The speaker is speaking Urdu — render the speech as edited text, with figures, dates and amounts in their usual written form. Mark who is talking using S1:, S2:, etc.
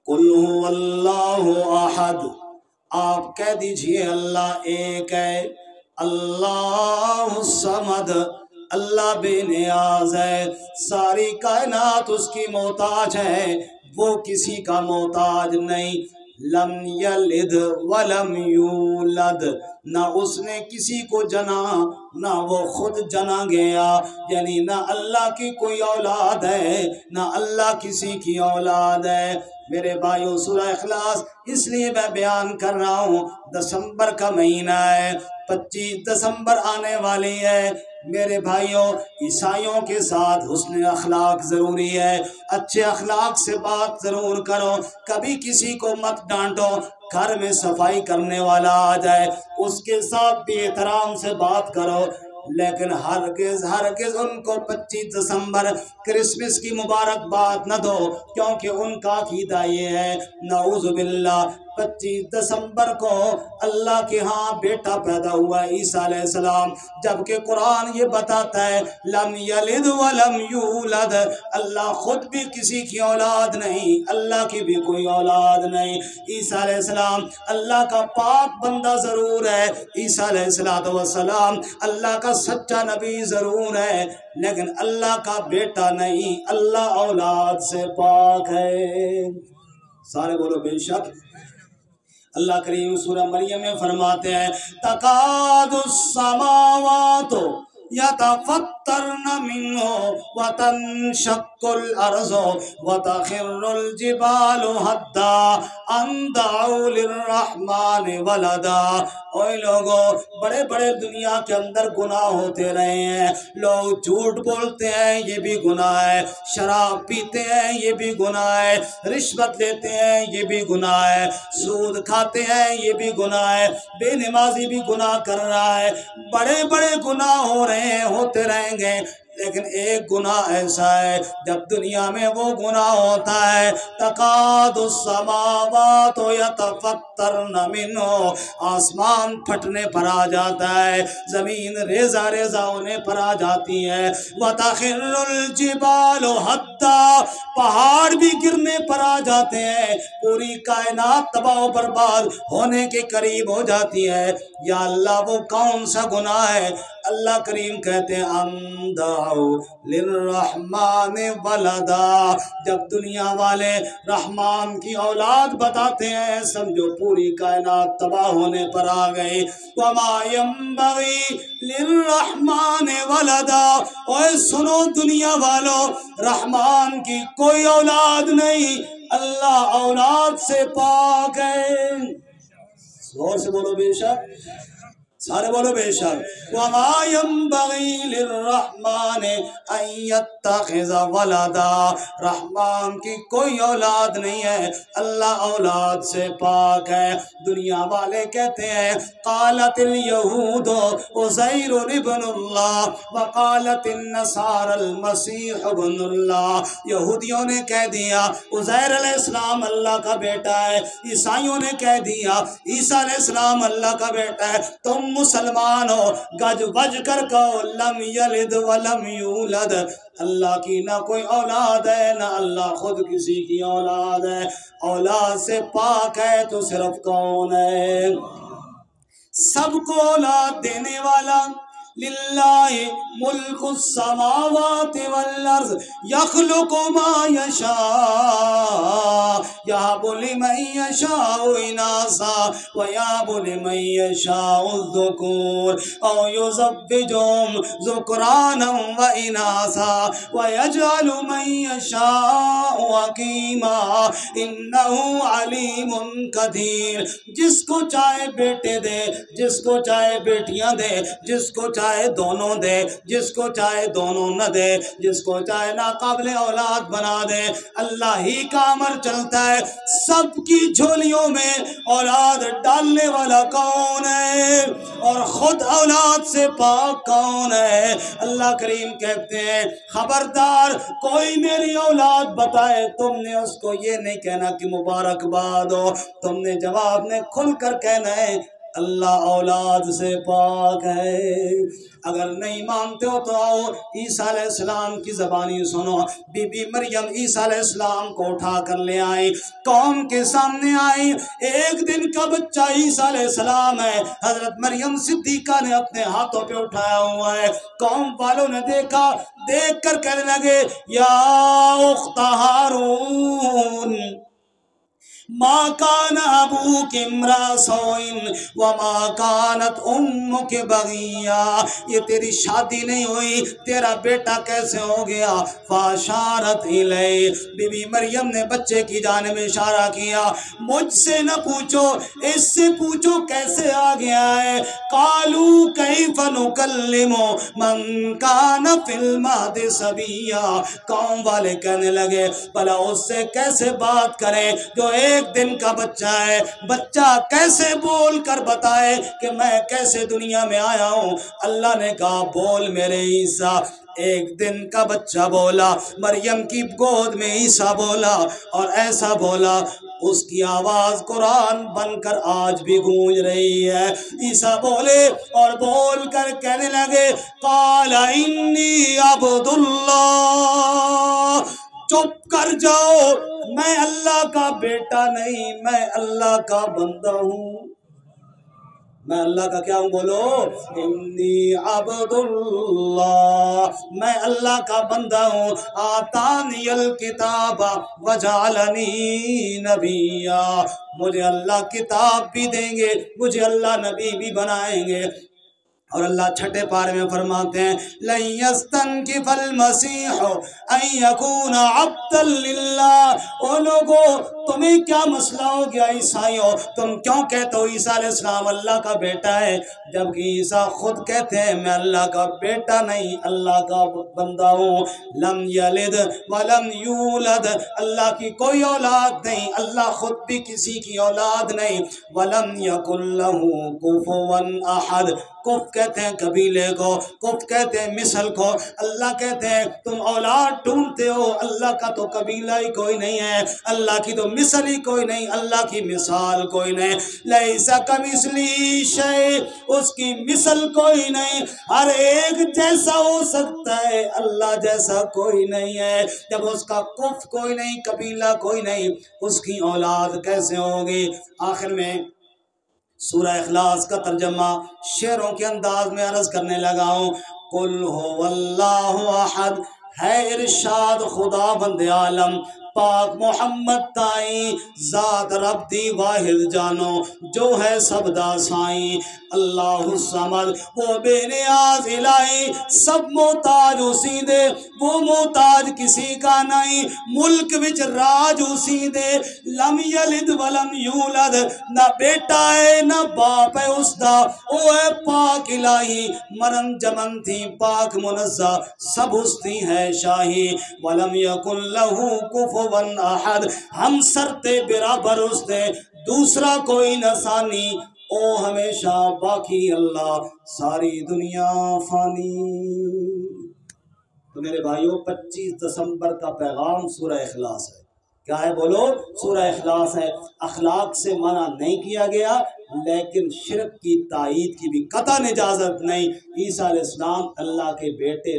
S1: قل هو اللہ احد، آپ کہہ دیجئے اللہ ایک ہے، اللہ الصمد، اللہ بے نیاز ہے، ساری کائنات اس کی محتاج ہے، وہ کسی کا محتاج نہیں۔ لم یلد ولم یولد، نہ اس نے کسی کو جنا نہ وہ خود جنا گیا، یعنی نہ اللہ کی کوئی اولاد ہے نہ اللہ کسی کی اولاد ہے۔ میرے بھائیو سورہ اخلاص اس لیے میں بیان کر رہا ہوں، دسمبر کا مہینہ ہے، 25 دسمبر آنے والی ہے۔ میرے بھائیوں، عیسائیوں کے ساتھ حسن اخلاق ضروری ہے، اچھے اخلاق سے بات ضرور کرو، کبھی کسی کو مت ڈانٹو۔ گھر میں صفائی کرنے والا آ جائے اس کے ساتھ بھی احترام سے بات کرو، لیکن ہرگز ان کو 25 دسمبر کرسمس کی مبارکباد نہ دو، کیونکہ ان کا عقیدہ یہ ہے، نعوذ باللہ، 25 دسمبر کو اللہ کے ہاں بیٹا پیدا ہوا ہے عیسیٰ علیہ السلام، جبکہ قرآن یہ بتاتا ہے لم یلد ولم یولد، اللہ خود بھی کسی کی اولاد نہیں، اللہ کی بھی کوئی اولاد نہیں۔ عیسیٰ علیہ السلام اللہ کا پاک بندہ ضرور ہے، عیسیٰ علیہ السلام اللہ کا سچا نبی ضرور ہے، لیکن اللہ کا بیٹا نہیں، اللہ اولاد سے پاک ہے۔ سارے بولو بے شک۔ اللہ کریم سورہ مریم میں فرماتے ہیں تکاد السماوات یتفطرن منہ وتنشق الارض وتخر الجبال حدا ان دعوا للرحمن ولدا۔ اوے لوگوں، بڑے بڑے دنیا کے اندر گناہ ہوتے رہے ہیں، لوگ جھوٹ بولتے ہیں یہ بھی گناہ ہے، شراب پیتے ہیں یہ بھی گناہ ہے، رشوت لیتے ہیں یہ بھی گناہ ہے، سود کھاتے ہیں یہ بھی گناہ ہے، بے نمازی بھی گناہ کر رہا ہے، بڑے بڑے گناہ ہو رہے ہیں، ہوتے رہیں گے، لیکن ایک گناہ ایسا ہے جب دنیا میں وہ گناہ ہوتا ہے تکاد السماوات یتفطرن منہ، آسمان پھٹنے پر آ جاتا ہے، زمین ریزہ ریزہ ہونے پر آ جاتی ہے، وتخر الجبال حدا، پہاڑ بھی گرنے پر آ جاتے ہیں، پوری کائنات تباہ و برباد ہونے کے قریب ہو جاتی ہے۔ یا اللہ وہ کون سا گناہ ہے؟ اللہ کریم کہتے ہیں ان دعوا للرحمن ولدا، جب دنیا والے رحمان کی اولاد بتاتے ہیں سمجھو پوری کائنات تباہ ہونے پر آ گئی۔ وما ينبغي للرحمن ولدا، اوے سنو دنیا والو، رحمان کی کوئی اولاد نہیں، اللہ اولاد سے پاک ہے۔ زور سے بولو بے شک، سارے بولو بے شک۔ وما ينبغي للرحمن ان يتخذ ولدا، رحمان کی کوئی اولاد نہیں ہے، اللہ اولاد سے پاک ہے۔ دنیا والے کہتے ہیں قالت اليہود عزیر ابن اللہ وقالت النصارى المسیح ابن اللہ، یہودیوں نے کہہ دیا عزیر علیہ السلام اللہ کا بیٹا ہے، عیسائیوں نے کہہ دیا عیسیٰ علیہ السلام اللہ کا بیٹا ہے، تم مسلمان ہو گج بج کر کہو لم یلد ولم یولد، اللہ کی نہ کوئی اولاد ہے نہ اللہ خود کسی کی اولاد ہے، اولاد سے پاک ہے تو صرف کون ہے؟ سب کو اولاد دینے والا، للہ ملک السماوات والارض یخلق ما یشاء یہب لمن یشاء اناثا ویہب لمن یشاء الذکور او یزوجہم ذکرانا واناثا ویجعل من یشاء عقیما انہ علیم قدیر۔ جس کو چاہے بیٹے دے، جس کو چاہے بیٹیاں دے، جس کو چاہے دونوں دے، جس کو چاہے دونوں نہ دے، جس کو چاہے ناقابل اولاد بنا دے، اللہ ہی کا امر چلتا ہے۔ سب کی جھولیوں میں اولاد ڈالنے والا کون ہے اور خود اولاد سے پاک کون ہے؟ اللہ کریم کہتے ہیں خبردار کوئی میری اولاد بتائے، تم نے اس کو یہ نہیں کہنا کہ مبارکباد ہو، تم نے جواب میں کھل کر کہنا ہے اللہ اولاد سے پاک ہے۔ اگر نہیں مانتے ہو تو آؤ عیسیٰ علیہ السلام کی زبانی سنو۔ بی بی مریم عیسیٰ علیہ السلام کو اٹھا کر لے آئی، قوم کے سامنے آئی۔ ایک دن کا بچہ عیسیٰ علیہ السلام ہے، حضرت مریم صدیقہ نے اپنے ہاتھوں پہ اٹھایا ہوا ہے۔ قوم والوں نے دیکھا، دیکھ کر کہنے لگے یا اخت ہارون ما کان ابوک امرا سوء وما کانت امک بغیا، یہ تیری شادی نہیں ہوئی، تیرا بیٹا کیسے ہو گیا؟ فاشارت الیہ، بی بی مریم نے بچے کی جانب اشارہ کیا، مجھ سے نہ پوچھو، اس سے پوچھو کیسے آ گیا ہے۔ قالوا کیف نکلم من کان فی المہد صبیا، قوم والے کہنے لگے بھلا اس سے کیسے بات کریں جو ایک دن کا بچہ ہے؟ بچہ کیسے بول کر بتائے کہ میں کیسے دنیا میں آیا ہوں؟ اللہ نے کہا بول میرے عیسیٰ۔ ایک دن کا بچہ بولا، مریم کی گود میں عیسیٰ بولا، اور ایسا بولا اس کی آواز قرآن بن کر آج بھی گونج رہی ہے۔ عیسیٰ بولے اور بول کر کہنے لگے قال انی عبد اللہ، چپ کر جاؤ، میں اللہ کا بیٹا نہیں، میں اللہ کا بندہ ہوں۔ میں اللہ کا کیا ہوں؟ بولو انی عبد اللہ، میں اللہ کا بندہ ہوں۔ آتانی الکتاب وجعلنی نبیا، مجھے اللہ کتاب بھی دیں گے، مجھے اللہ نبی بھی بنائیں گے۔ اور اللہ چھٹے پارے میں فرماتے ہیں لن یستنکف المسیح ان یکون عبدا للہ، او لوگو تمہیں کیا مسئلہ ہو گیا عیسائیوں؟ تم کیوں کہتے ہو عیسیٰ علیہ السلام اللہ کا بیٹا ہے، جبکہ عیسیٰ خود کہتے ہیں میں اللہ کا بیٹا نہیں، اللہ کا بندہ ہوں۔ لم یلد ولم یولد، اللہ کی کوئی اولاد نہیں، اللہ خود بھی کسی کی اولاد نہیں۔ ولم یکن لہ کفوا احد، کف کہتے ہیں قبیلے کو، کف کہتے ہیں مثل کو۔ اللہ کہتے ہیں تم اولاد ڈھونڈتے ہو، اللہ کا تو قبیلہ ہی کوئی نہیں ہے، اللہ کی تو مثل ہی کوئی نہیں، اللہ کی مثال کوئی نہیں۔ لیس کمثلہ شیء، اس کی مثل کوئی نہیں، ہر ایک جیسا ہو سکتا ہے، اللہ جیسا کوئی نہیں ہے۔ جب اس کا کف کوئی نہیں، قبیلہ کوئی نہیں، اس کی اولاد کیسے ہوگی؟ آخر میں سورہ اخلاص کا ترجمہ شعروں کے انداز میں عرض کرنے لگا ہوں۔ قل هو اللہ احد، ہے ارشاد خدا بند عالم پاک محمد تائیں، ذات رب دی واحد جانو جو ہے سب دا سائیں۔ اللہ الصمد، وہ بے نیاز الہی، سب محتاج اسی دے، وہ محتاج کسی کا نہیں، ملک وچ راج اسی دے۔ لم یلد ولم یولد، نہ بیٹا ہے نہ باپ ہے اس دا، او ہے پاک الہی، مرن جمن تھی پاک منزہ، سب ہستی ہے شاہی۔ ولم یکن لہ کفوا احد، ہم سرتے برابر اس دے، دوسرا کوئی نہ ثانی، او ہمیشہ باقی اللہ، ساری دنیا فانی۔ تو میرے بھائیوں 25 دسمبر کا پیغام سورہ اخلاص ہے۔ کیا ہے بولو؟ سورہ اخلاص ہے۔ اخلاق سے منع نہیں کیا گیا، لیکن شرک کی تائید کی بھی قطعاً اجازت نہیں۔ عیسیٰ علیہ السلام اللہ کے بیٹے